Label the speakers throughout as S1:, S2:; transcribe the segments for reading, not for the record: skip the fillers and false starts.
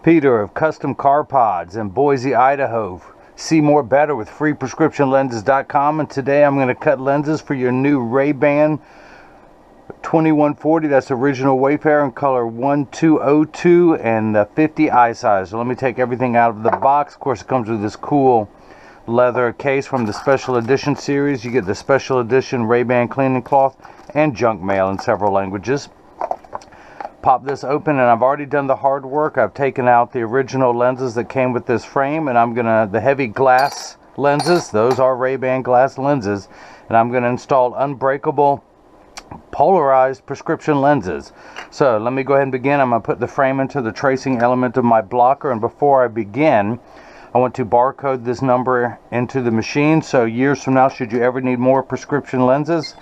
S1: Peter of Custom Car Pods in Boise, Idaho. See more better with freeprescriptionlenses.com, and today I'm going to cut lenses for your new RayBan 2140. That's original Wayfarer in color 1202 and the 50 eye size. So let me take everything out of the box. Of course, it comes with this cool leather case from the special edition series. You get the special edition RayBan cleaning cloth and junk mail in several languages. Pop this open, and I've already done the hard work. I've taken out the original lenses that came with this frame, and I'm gonna, the heavy glass lenses, those are RayBan glass lenses, and I'm gonna install unbreakable polarized prescription lenses. So let me go ahead and begin. I'm gonna put the frame into the tracing element of my blocker, and before I begin, I want to barcode this number into the machine, so years from now, should you ever need more prescription lenses,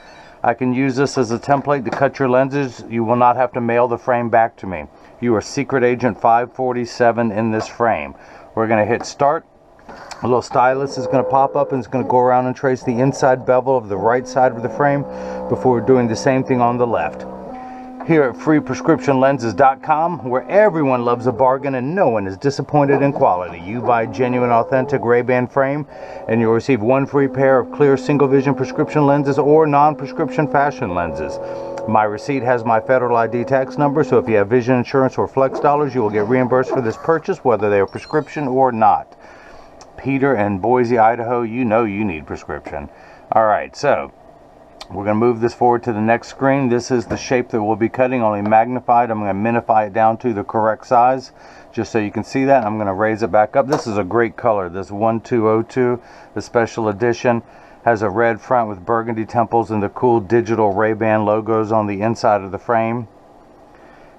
S1: I can use this as a template to cut your lenses. You will not have to mail the frame back to me. You are Secret Agent 547 in this frame. We're going to hit start. A little stylus is going to pop up, and it's going to go around and trace the inside bevel of the right side of the frame before doing the same thing on the left. Here at freeprescriptionlenses.com, where everyone loves a bargain and no one is disappointed in quality. You buy genuine, authentic RayBan frame, and you'll receive one free pair of clear single vision prescription lenses or non-prescription fashion lenses. My receipt has my federal ID tax number, so if you have vision insurance or flex dollars, you will get reimbursed for this purchase, whether they are prescription or not. Peter in Boise, Idaho, you know you need prescription. All right, so we're going to move this forward to the next screen. This is the shape that we'll be cutting, only magnified. I'm going to minify it down to the correct size, just so you can see that. I'm going to raise it back up. This is a great color, this 1202, the special edition. Has a red front with burgundy temples and the cool digital RayBan logos on the inside of the frame.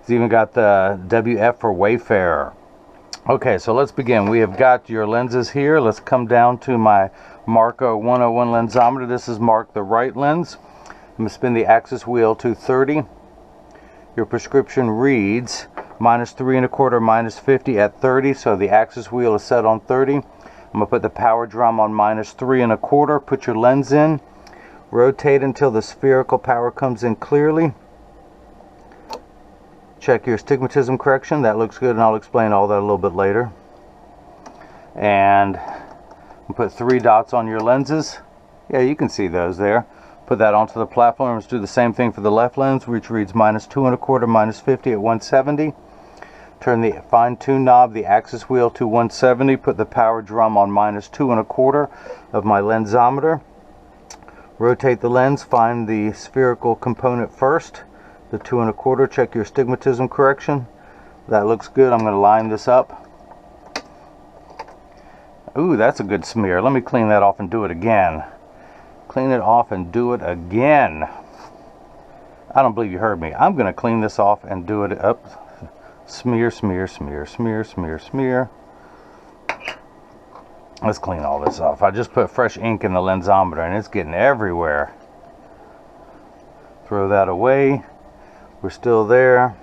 S1: It's even got the WF for Wayfarer. Okay, so let's begin. We have got your lenses here. Let's come down to my Marco 101 lensometer. This is marked the right lens. I'm going to spin the axis wheel to 30. Your prescription reads -3 1/4, -50 at 30. So the axis wheel is set on 30. I'm going to put the power drum on -3 1/4. Put your lens in. Rotate until the spherical power comes in clearly. Check your astigmatism correction. That looks good, and I'll explain all that a little bit later. And put 3 dots on your lenses. Yeah, you can see those there. Put that onto the platform. Let's do the same thing for the left lens, which reads -2 1/4, -50 at 170. Turn the fine-tune knob, the axis wheel, to 170. Put the power drum on -2 1/4 of my lensometer. Rotate the lens. Find the spherical component first. The 2 1/4. Check your astigmatism correction. That looks good. I'm going to line this up. Ooh, that's a good smear. Let me clean that off and do it again. Clean it off and do it again. I don't believe you heard me. I'm going to clean this off and do it up. Smear, smear, smear, smear, smear, smear. Let's clean all this off. I just put fresh ink in the lensometer, and it's getting everywhere. Throw that away. We're still there.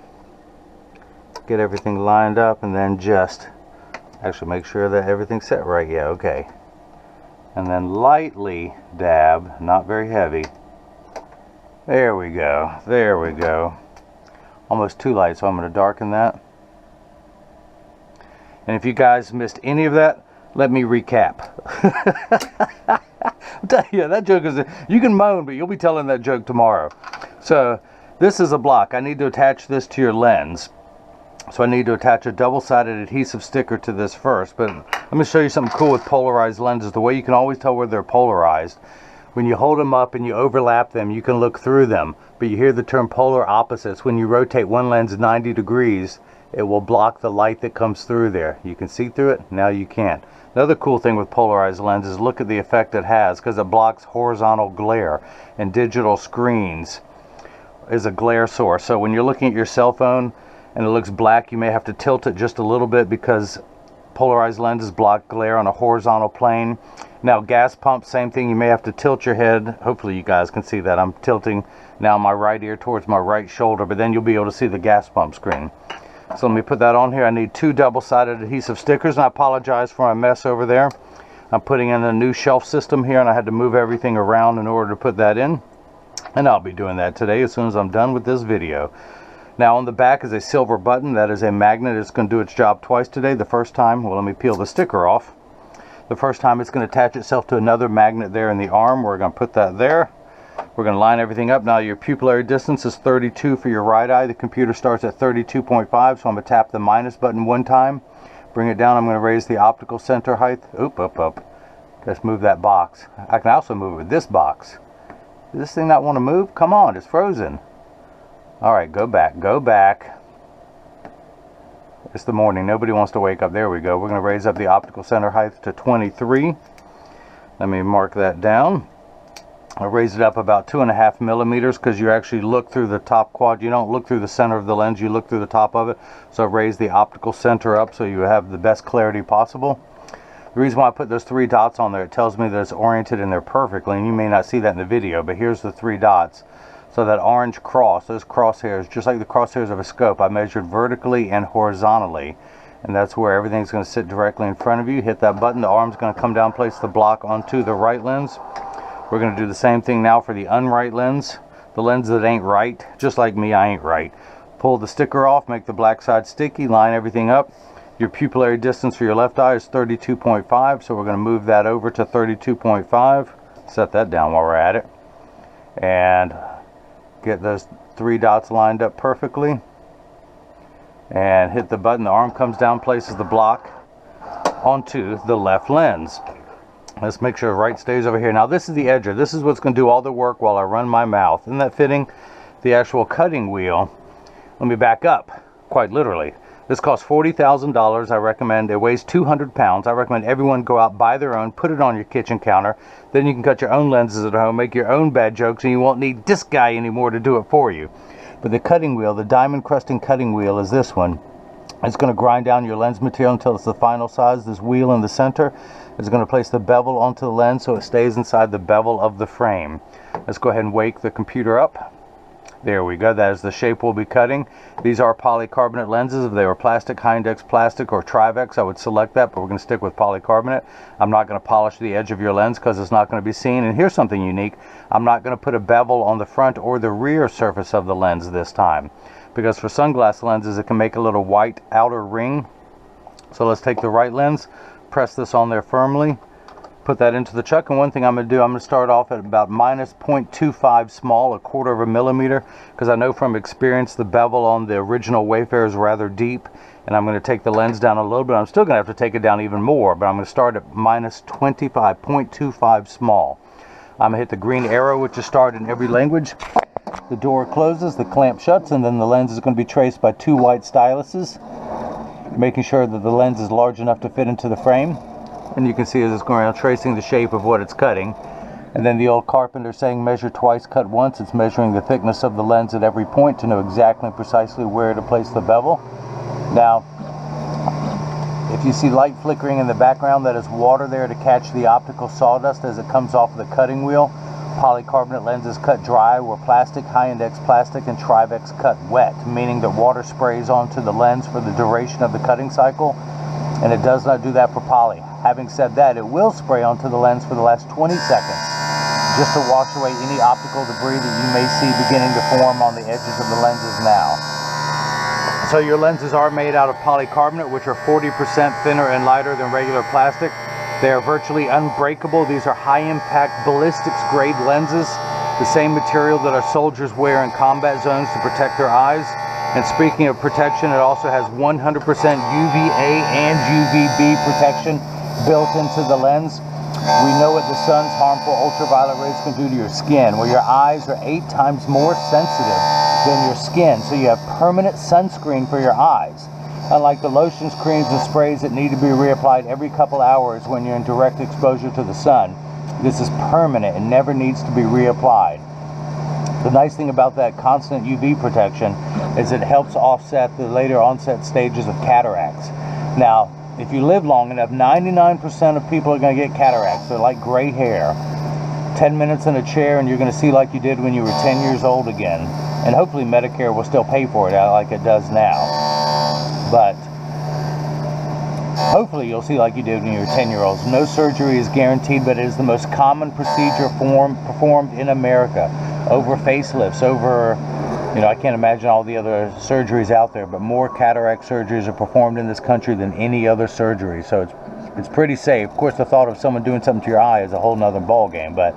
S1: Get everything lined up, and then just actually make sure that everything's set right. Yeah, okay. And then lightly dab, not very heavy. There we go. There we go. Almost too light, so I'm going to darken that. And if you guys missed any of that, let me recap. I'll tell you, that joke is, you can moan, but you'll be telling that joke tomorrow. So this is a block. I need to attach this to your lens. So I need to attach a double-sided adhesive sticker to this first. But let me show you something cool with polarized lenses. The way you can always tell where they're polarized, when you hold them up and you overlap them, you can look through them. But you hear the term polar opposites. When you rotate one lens 90 degrees, it will block the light that comes through there. You can see through it. Now you can't. Another cool thing with polarized lenses, look at the effect it has, because it blocks horizontal glare. And digital screens is a glare source. So when you're looking at your cell phone and it looks black, you may have to tilt it just a little bit, because polarized lenses block glare on a horizontal plane. Now gas pump, same thing. You may have to tilt your head. Hopefully you guys can see that. I'm tilting now my right ear towards my right shoulder, but then you'll be able to see the gas pump screen. So let me put that on here. I need 2 double-sided adhesive stickers, and I apologize for my mess over there. I'm putting in a new shelf system here, and I had to move everything around in order to put that in. And I'll be doing that today as soon as I'm done with this video. Now on the back is a silver button. That is a magnet. It's going to do its job twice today. The first time, well, let me peel the sticker off. The first time it's going to attach itself to another magnet there in the arm. We're going to put that there. We're going to line everything up. Now your pupillary distance is 32 for your right eye. The computer starts at 32.5, so I'm going to tap the minus button one time. Bring it down. I'm going to raise the optical center height. Oop, up, up. Let's move that box. I can also move it with this box. Does this thing not want to move? Come on, it's frozen. Alright, go back, go back. It's the morning, nobody wants to wake up. There we go. We're going to raise up the optical center height to 23. Let me mark that down. I'll raise it up about 2.5 millimeters because you actually look through the top quad. You don't look through the center of the lens, you look through the top of it. So raise the optical center up so you have the best clarity possible. The reason why I put those 3 dots on there, it tells me that it's oriented in there perfectly, and you may not see that in the video, but here's the 3 dots. So that orange cross, those crosshairs, just like the crosshairs of a scope, I measured vertically and horizontally, and that's where everything's going to sit directly in front of you. Hit that button, the arm's going to come down, place the block onto the right lens. We're going to do the same thing now for the unright lens, the lens that ain't right, just like me, I ain't right. Pull the sticker off, make the black side sticky, line everything up. Your pupillary distance for your left eye is 32.5, so we're going to move that over to 32.5. Set that down while we're at it. And get those 3 dots lined up perfectly. And hit the button. The arm comes down, places the block onto the left lens. Let's make sure the right stays over here. Now this is the edger. This is what's going to do all the work while I run my mouth. Isn't that fitting? The actual cutting wheel. Let me back up, quite literally. This costs $40,000. I recommend. It weighs 200 pounds. I recommend everyone go out, buy their own, put it on your kitchen counter. Then you can cut your own lenses at home, make your own bad jokes, and you won't need this guy anymore to do it for you. But the cutting wheel, the diamond crusting cutting wheel is this one. It's going to grind down your lens material until it's the final size. This wheel in the center is going to place the bevel onto the lens so it stays inside the bevel of the frame. Let's go ahead and wake the computer up. There we go. That is the shape we'll be cutting. These are polycarbonate lenses. If they were plastic, high index plastic, or Trivex, I would select that, but we're going to stick with polycarbonate. I'm not going to polish the edge of your lens because it's not going to be seen. And here's something unique. I'm not going to put a bevel on the front or the rear surface of the lens this time, because for sunglass lenses it can make a little white outer ring. So let's take the right lens, press this on there firmly, put that into the chuck, and one thing I'm going to do, I'm going to start off at about minus 0.25 small, 1/4 of a millimeter, because I know from experience the bevel on the original Wayfarers is rather deep, and I'm going to take the lens down a little bit. I'm still going to have to take it down even more, but I'm going to start at minus 0.25 small. I'm going to hit the green arrow, which is started in every language. The door closes, the clamp shuts, and then the lens is going to be traced by 2 white styluses, making sure that the lens is large enough to fit into the frame. And you can see as it's going around tracing the shape of what it's cutting. And then the old carpenter saying measure twice, cut once. It's measuring the thickness of the lens at every point to know exactly and precisely where to place the bevel. Now, if you see light flickering in the background, that is water there to catch the optical sawdust as it comes off the cutting wheel. Polycarbonate lenses cut dry, where plastic, high index plastic, and Trivex cut wet, meaning that water sprays onto the lens for the duration of the cutting cycle, and it does not do that for poly. Having said that, it will spray onto the lens for the last 20 seconds, just to wash away any optical debris that you may see beginning to form on the edges of the lenses now. So your lenses are made out of polycarbonate, which are 40% thinner and lighter than regular plastic. They are virtually unbreakable. These are high-impact ballistics grade lenses, the same material that our soldiers wear in combat zones to protect their eyes. And speaking of protection, it also has 100% UVA and UVB protection built into the lens. We know what the sun's harmful ultraviolet rays can do to your skin. Well, your eyes are 8 times more sensitive than your skin, so you have permanent sunscreen for your eyes. Unlike the lotions, creams, and sprays that need to be reapplied every couple hours when you're in direct exposure to the sun, this is permanent and never needs to be reapplied. The nice thing about that constant UV protection is it helps offset the later onset stages of cataracts. Now, if you live long enough, 99% of people are going to get cataracts. They're like gray hair. 10 minutes in a chair and you're going to see like you did when you were 10 years old again. And hopefully Medicare will still pay for it like it does now. But hopefully you'll see like you did when you were 10-year-olds. No surgery is guaranteed, but it is the most common procedure performed in America. Over facelifts, over You know, I can't imagine all the other surgeries out there, but more cataract surgeries are performed in this country than any other surgery. So it's pretty safe. Of course, the thought of someone doing something to your eye is a whole nother ball game. But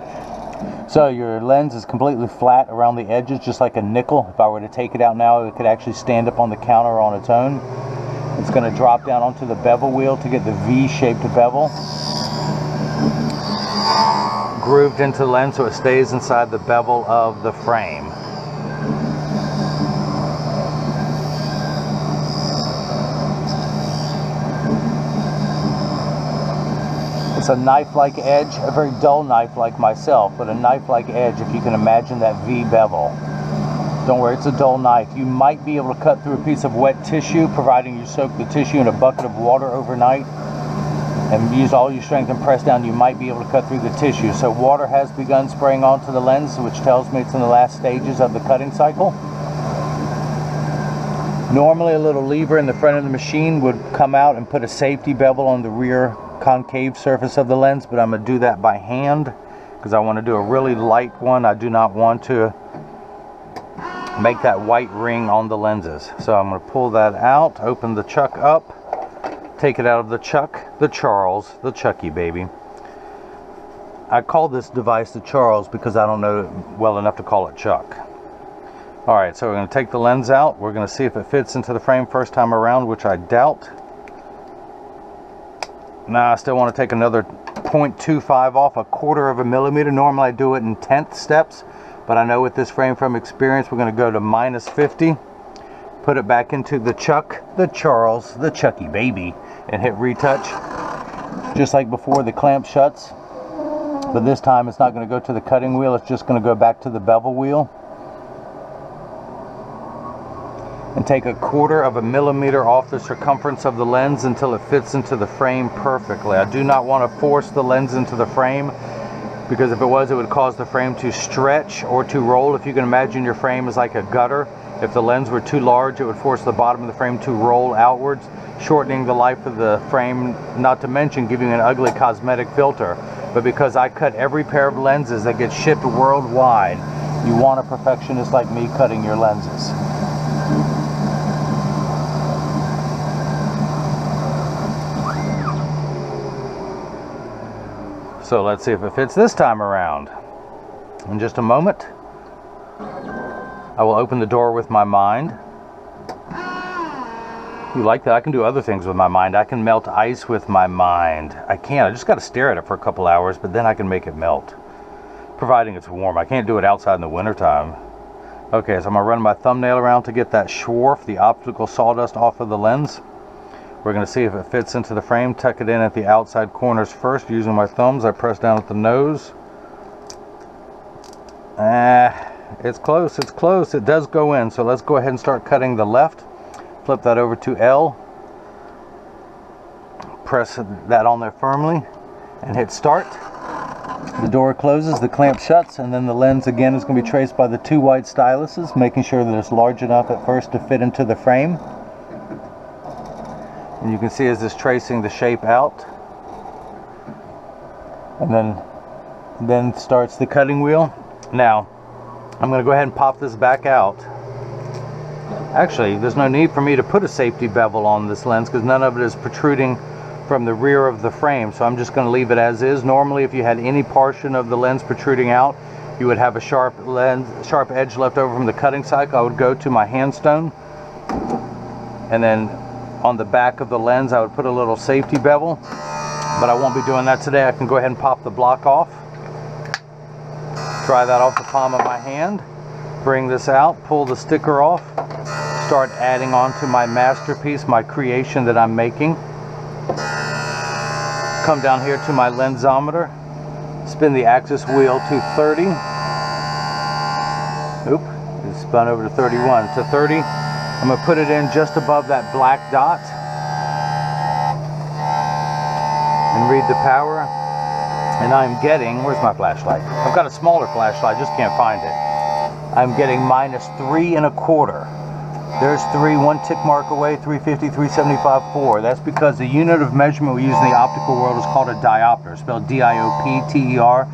S1: so your lens is completely flat around the edges, just like a nickel. If I were to take it out now, it could actually stand up on the counter on its own. It's going to drop down onto the bevel wheel to get the V-shaped bevel grooved into the lens so it stays inside the bevel of the frame. It's a knife-like edge, a very dull knife like myself, but a knife-like edge if you can imagine that V bevel. Don't worry, it's a dull knife. You might be able to cut through a piece of wet tissue, providing you soak the tissue in a bucket of water overnight and use all your strength and press down. You might be able to cut through the tissue. So water has begun spraying onto the lens, which tells me it's in the last stages of the cutting cycle. Normally a little lever in the front of the machine would come out and put a safety bevel on the rear concave surface of the lens, but I'm going to do that by hand because I want to do a really light one. I do not want to make that white ring on the lenses. So I'm going to pull that out, open the chuck up, take it out of the chuck, the Charles, the Chucky baby. I call this device the Charles because I don't know it well enough to call it Chuck. Alright, so we're going to take the lens out. We're going to see if it fits into the frame first time around, which I doubt. Now I still want to take another 0.25 off, 1/4 of a millimeter. Normally I do it in 10th steps, but I know with this frame from experience we're going to go to -50. Put it back into the Chuck, the Charles, the Chucky baby, and hit retouch. Just like before, the clamp shuts, but this time it's not going to go to the cutting wheel, it's just going to go back to the bevel wheel. And take 1/4 of a millimeter off the circumference of the lens until it fits into the frame perfectly. I do not want to force the lens into the frame, because if it was, it would cause the frame to stretch or to roll. If you can imagine your frame is like a gutter, if the lens were too large, it would force the bottom of the frame to roll outwards, shortening the life of the frame, not to mention giving an ugly cosmetic filter. But because I cut every pair of lenses that gets shipped worldwide, you want a perfectionist like me cutting your lenses. So let's see if it fits this time around. In just a moment, I will open the door with my mind. You like that? I can do other things with my mind. I can melt ice with my mind. I can't. I just got to stare at it for a couple hours, but then I can make it melt, providing it's warm. I can't do it outside in the wintertime. Okay, so I'm going to run my thumbnail around to get that Schwarf, the optical sawdust, off of the lens. We're going to see if it fits into the frame. Tuck it in at the outside corners first using my thumbs. I press down at the nose. It's close, it's close. It does go in. So let's go ahead and start cutting the left. Flip that over to L. Press that on there firmly and hit start. The door closes, the clamp shuts, and then the lens again is going to be traced by the 2 white styluses, making sure that it's large enough at first to fit into the frame. And you can see as it's tracing the shape out, and then starts the cutting wheel. Now I'm going to go ahead and pop this back out. Actually, there's no need for me to put a safety bevel on this lens because none of it is protruding from the rear of the frame, so I'm just going to leave it as is. Normally if you had any portion of the lens protruding out, you would have a sharp edge left over from the cutting cycle. I would go to my handstone, and then on the back of the lens I would put a little safety bevel, but I won't be doing that today. I can go ahead and pop the block off. Try that off the palm of my hand. Bring this out, pull the sticker off, start adding on to my masterpiece, my creation that I'm making. Come down here to my lensometer, spin the axis wheel to 30. Oop, it spun over to 31. To 30. I'm going to put it in just above that black dot and read the power. And I'm getting, where's my flashlight? I've got a smaller flashlight, just can't find it. I'm getting -3 1/4. There's 3, 1 tick mark away, 350, 375, 4. That's because the unit of measurement we use in the optical world is called a diopter, spelled D-I-O-P-T-E-R.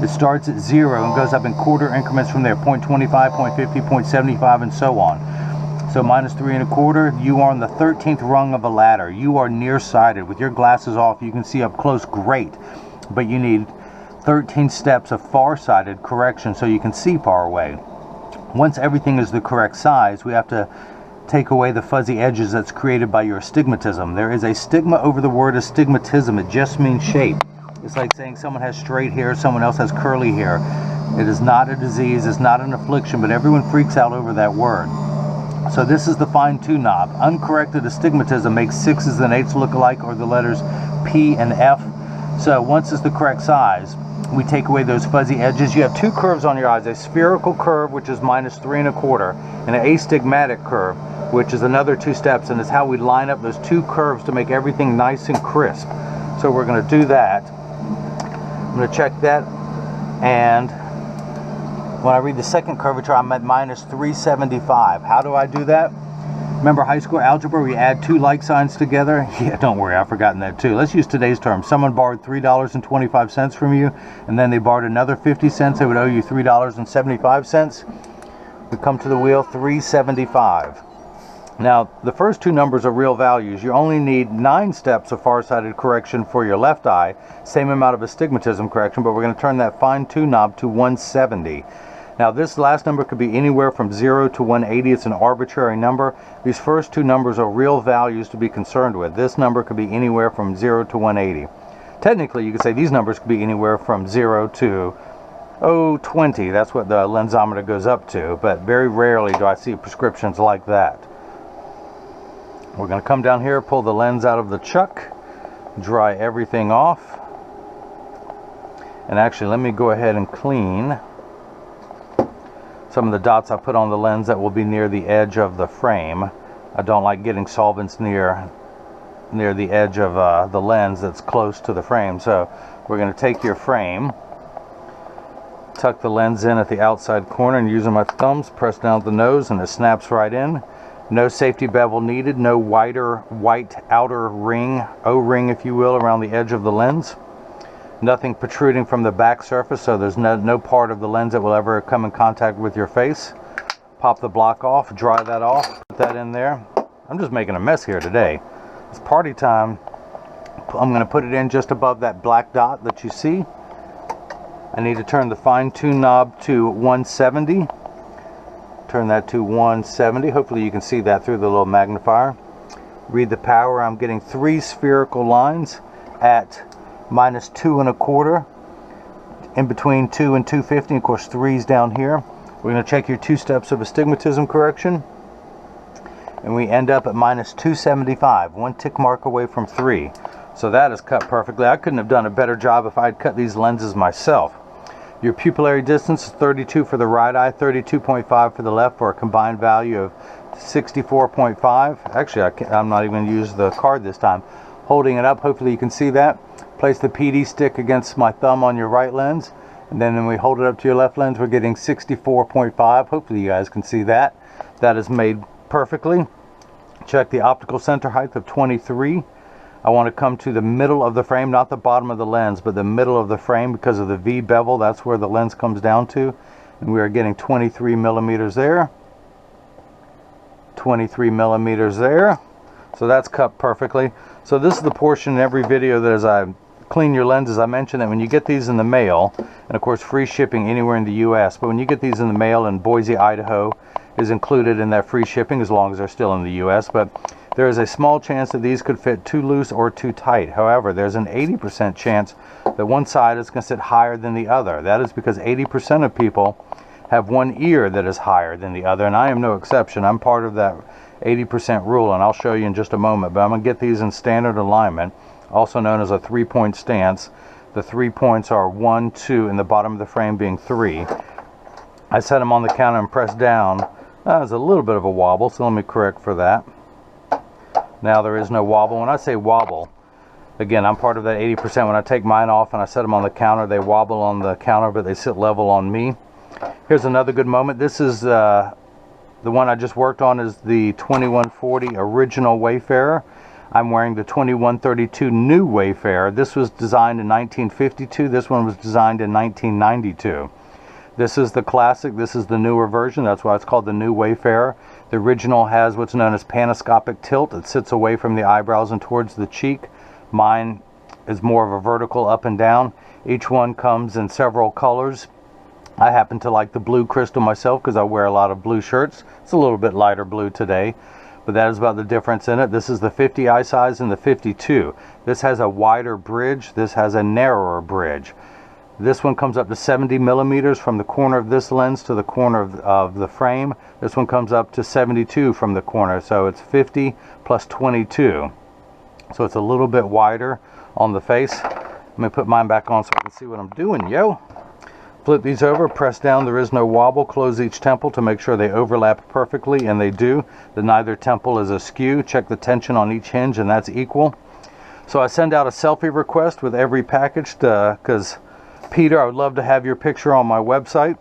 S1: It starts at 0 and goes up in quarter increments from there, 0.25, 0.50, 0.75, and so on. So minus 3 1/4, you are on the 13th rung of a ladder. You are nearsighted. With your glasses off, you can see up close, great, but you need 13 steps of far-sighted correction so you can see far away. Once everything is the correct size, we have to take away the fuzzy edges that's created by your astigmatism. There is a stigma over the word astigmatism. It just means shape. It's like saying someone has straight hair, someone else has curly hair. It is not a disease, it's not an affliction, but everyone freaks out over that word. So this is the fine-tune knob. Uncorrected astigmatism makes 6s and 8s look alike, or the letters P and F. So once it's the correct size, we take away those fuzzy edges. You have two curves on your eyes, a spherical curve, which is minus 3 1/4, and an astigmatic curve, which is another 2 steps, and it's how we line up those two curves to make everything nice and crisp. So we're going to do that. I'm going to check that, and when I read the second curvature, I'm at minus 375. How do I do that? Remember high school algebra, we add two like signs together? Yeah, don't worry, I've forgotten that too. Let's use today's term. Someone borrowed $3.25 from you, and then they borrowed another 50 cents. They would owe you $3.75. We come to the wheel, 375. Now, the first two numbers are real values. You only need 9 steps of farsighted correction for your left eye, same amount of astigmatism correction, but we're going to turn that fine-tune knob to 170. Now, this last number could be anywhere from 0 to 180. It's an arbitrary number. These first two numbers are real values to be concerned with. This number could be anywhere from 0 to 180. Technically, you could say these numbers could be anywhere from 0 to 20. That's what the lensometer goes up to, but very rarely do I see prescriptions like that. We're going to come down here, pull the lens out of the chuck, dry everything off. And actually, let me go ahead and clean some of the dots I put on the lens that will be near the edge of the frame. I don't like getting solvents near the edge of the lens that's close to the frame. So we're going to take your frame, tuck the lens in at the outside corner, and using my thumbs, press down the nose, and it snaps right in. No safety bevel needed, no white outer ring, O-ring if you will, around the edge of the lens. Nothing protruding from the back surface, so there's no part of the lens that will ever come in contact with your face. Pop the block off, dry that off, put that in there. I'm just making a mess here today. It's party time. I'm going to put it in just above that black dot that you see. I need to turn the fine-tune knob to 170. Turn that to 170. Hopefully you can see that through the little magnifier. Read the power. I'm getting 3 spherical lines at minus 2 1/4. In between 2 and 250. Of course, 3's down here. We're going to check your 2 steps of astigmatism correction. And we end up at minus 275. 1 tick mark away from 3. So that is cut perfectly. I couldn't have done a better job if I had cut these lenses myself. Your pupillary distance is 32 for the right eye, 32.5 for the left, for a combined value of 64.5. Actually, I'm not even going to use the card this time. Holding it up, hopefully you can see that. Place the PD stick against my thumb on your right lens, and then when we hold it up to your left lens, we're getting 64.5. Hopefully you guys can see that. That is made perfectly. Check the optical center height of 23. I want to come to the middle of the frame, not the bottom of the lens, but the middle of the frame because of the V bevel. That's where the lens comes down to. And we are getting 23 millimeters there. 23 millimeters there. So that's cut perfectly. So this is the portion in every video that as I clean your lenses, I mentioned that when you get these in the mail, and of course free shipping anywhere in the US, but when you get these in the mail, in Boise, Idaho is included in that free shipping as long as they're still in the US, but there is a small chance that these could fit too loose or too tight. However, there's an 80% chance that one side is going to sit higher than the other. That is because 80% of people have one ear that is higher than the other, and I am no exception. I'm part of that 80% rule, and I'll show you in just a moment. But I'm going to get these in standard alignment, also known as a 3-point stance. The 3 points are 1, 2, and the bottom of the frame being 3. I set them on the counter and press down. There's a little bit of a wobble, so let me correct for that. Now there is no wobble. When I say wobble, again, I'm part of that 80%. When I take mine off and I set them on the counter, they wobble on the counter, but they sit level on me. Here's another good moment. This is the one I just worked on, is the 2140 original Wayfarer. I'm wearing the 2132 new Wayfarer. This was designed in 1952. This one was designed in 1992. This is the classic. This is the newer version. That's why it's called the new Wayfarer. The original has what's known as panoscopic tilt. It sits away from the eyebrows and towards the cheek. Mine is more of a vertical up and down. Each one comes in several colors. I happen to like the blue crystal myself because I wear a lot of blue shirts. It's a little bit lighter blue today, but that is about the difference in it. This is the 50 eye size and the 52. This has a wider bridge. This has a narrower bridge. This one comes up to 70 millimeters from the corner of this lens to the corner of the frame. This one comes up to 72 from the corner, so it's 50 plus 22. So it's a little bit wider on the face. Let me put mine back on so I can see what I'm doing, yo. Flip these over, press down, there is no wobble. Close each temple to make sure they overlap perfectly, and they do. That neither temple is askew. Check the tension on each hinge, and that's equal. So I send out a selfie request with every package because Peter, I would love to have your picture on my website.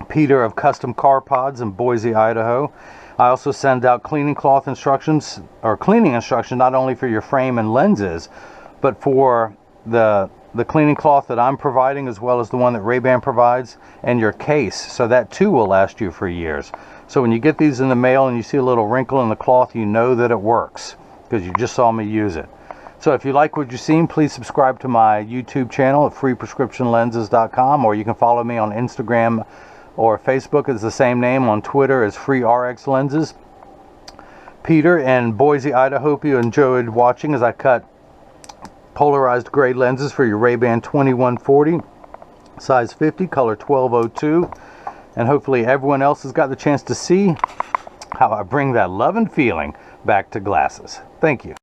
S1: Peter of Custom Car Pods in Boise, Idaho. I also send out cleaning cloth instructions, or cleaning instructions, not only for your frame and lenses, but for the cleaning cloth that I'm providing, as well as the one that RayBan provides, and your case. So that too will last you for years. So when you get these in the mail and you see a little wrinkle in the cloth, you know that it works because you just saw me use it. So if you like what you've seen, please subscribe to my YouTube channel at freeprescriptionlenses.com, or you can follow me on Instagram or Facebook. It's the same name. On Twitter as FreeRxLenses. Peter in Boise, Idaho. Hope you enjoyed watching as I cut polarized gray lenses for your RayBan 2140, size 50, color 1202. And hopefully everyone else has got the chance to see how I bring that love and feeling back to glasses. Thank you.